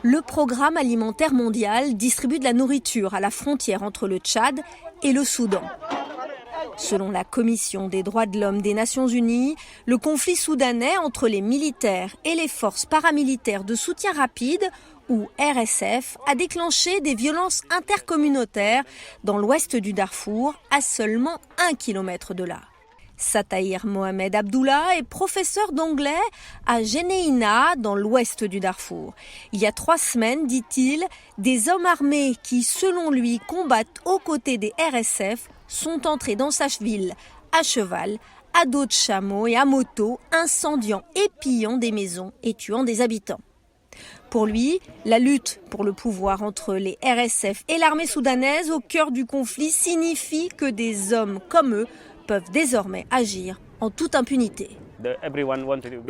Le Programme alimentaire mondial distribue de la nourriture à la frontière entre le Tchad et le Soudan. Selon la Commission des droits de l'homme des Nations Unies, le conflit soudanais entre les militaires et les forces paramilitaires de soutien rapide, ou RSF, a déclenché des violences intercommunautaires dans l'ouest du Darfour, à seulement 1 kilomètre de là. Sataïr Mohamed Abdullah est professeur d'anglais à Geneina, dans l'ouest du Darfour. Il y a 3 semaines, dit-il, des hommes armés qui, selon lui, combattent aux côtés des RSF sont entrés dans sa ville à cheval, à dos de chameau et à moto, incendiant et pillant des maisons et tuant des habitants. Pour lui, la lutte pour le pouvoir entre les RSF et l'armée soudanaise au cœur du conflit signifie que des hommes comme eux peuvent désormais agir en toute impunité.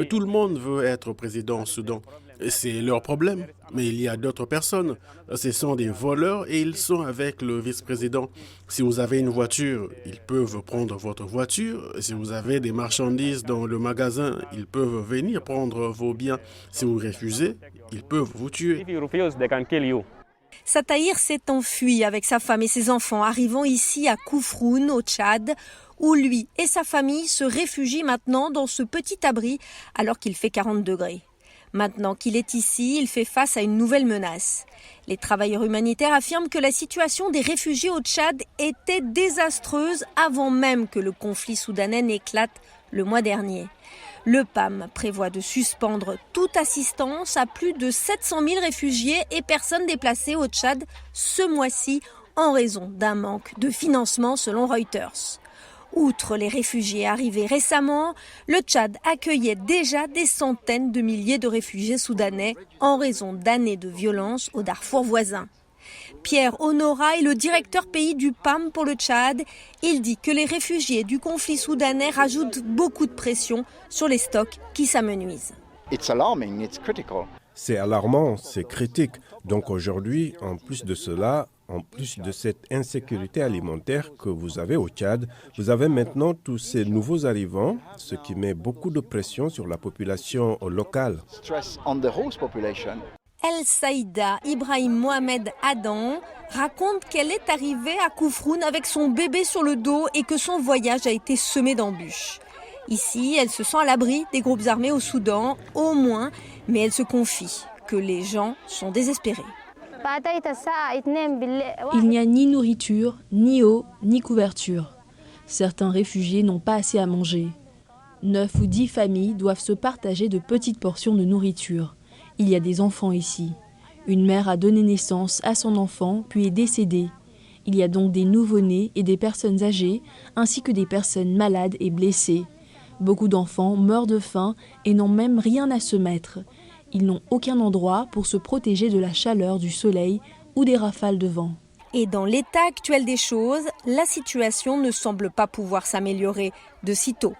Tout le monde veut être président au Soudan. C'est leur problème. Mais il y a d'autres personnes. Ce sont des voleurs et ils sont avec le vice-président. Si vous avez une voiture, ils peuvent prendre votre voiture. Si vous avez des marchandises dans le magasin, ils peuvent venir prendre vos biens. Si vous refusez, ils peuvent vous tuer. Sataïr s'est enfui avec sa femme et ses enfants, arrivant ici à Kouffroun, au Tchad, où lui et sa famille se réfugient maintenant dans ce petit abri alors qu'il fait 40 degrés. Maintenant qu'il est ici, il fait face à une nouvelle menace. Les travailleurs humanitaires affirment que la situation des réfugiés au Tchad était désastreuse avant même que le conflit soudanais n'éclate le mois dernier. Le PAM prévoit de suspendre toute assistance à plus de 700 000 réfugiés et personnes déplacées au Tchad ce mois-ci en raison d'un manque de financement selon Reuters. Outre les réfugiés arrivés récemment, le Tchad accueillait déjà des centaines de milliers de réfugiés soudanais en raison d'années de violence au Darfour voisin. Pierre Honora est le directeur pays du PAM pour le Tchad. Il dit que les réfugiés du conflit soudanais rajoutent beaucoup de pression sur les stocks qui s'amenuisent. C'est alarmant, c'est critique. Donc aujourd'hui, en plus de cela, en plus de cette insécurité alimentaire que vous avez au Tchad, vous avez maintenant tous ces nouveaux arrivants, ce qui met beaucoup de pression sur la population locale. El Saïda Ibrahim Mohamed Adam raconte qu'elle est arrivée à Kouffroun avec son bébé sur le dos et que son voyage a été semé d'embûches. Ici, elle se sent à l'abri des groupes armés au Soudan, au moins, mais elle se confie que les gens sont désespérés. Il n'y a ni nourriture, ni eau, ni couverture. Certains réfugiés n'ont pas assez à manger. 9 ou 10 familles doivent se partager de petites portions de nourriture. Il y a des enfants ici. Une mère a donné naissance à son enfant, puis est décédée. Il y a donc des nouveau-nés et des personnes âgées, ainsi que des personnes malades et blessées. Beaucoup d'enfants meurent de faim et n'ont même rien à se mettre. Ils n'ont aucun endroit pour se protéger de la chaleur du soleil ou des rafales de vent. Et dans l'état actuel des choses, la situation ne semble pas pouvoir s'améliorer de sitôt.